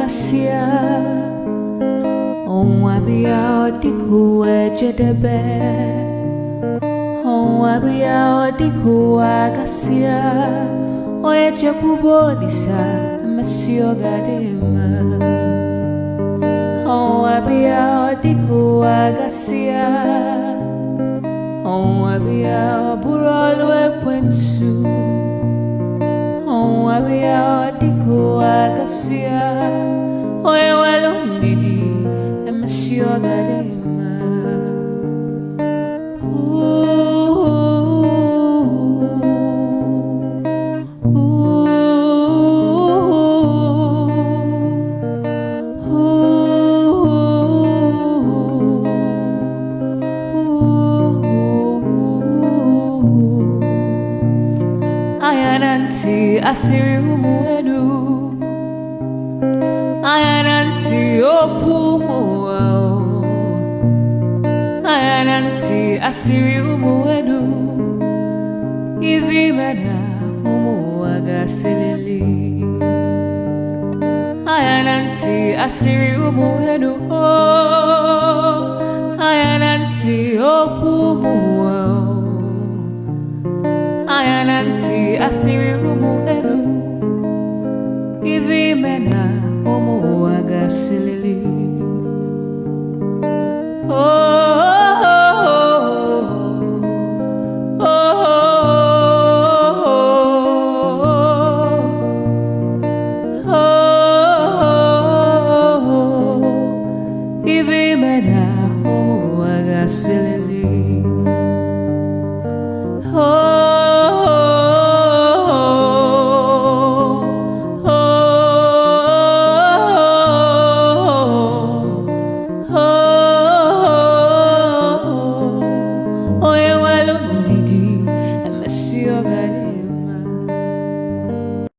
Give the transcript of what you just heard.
gasia Onwabia odiku ejedebe Onwabia odiku gasia Oyeche kubolisa Mesio gadema Onwabia odiku gasia Onwabia burolu ekwensu Onwabia odiku gasia Oye walundidi Mesio gadema Ayananti asiri umuenu Ayananti opumuwa Ayananti asiri umuenu Ivimena umuwa gaseleli Ayananti asiri umuenu Ayananti opumuwa Ayananti asiri umuenu Ivimena umuwa gaseleli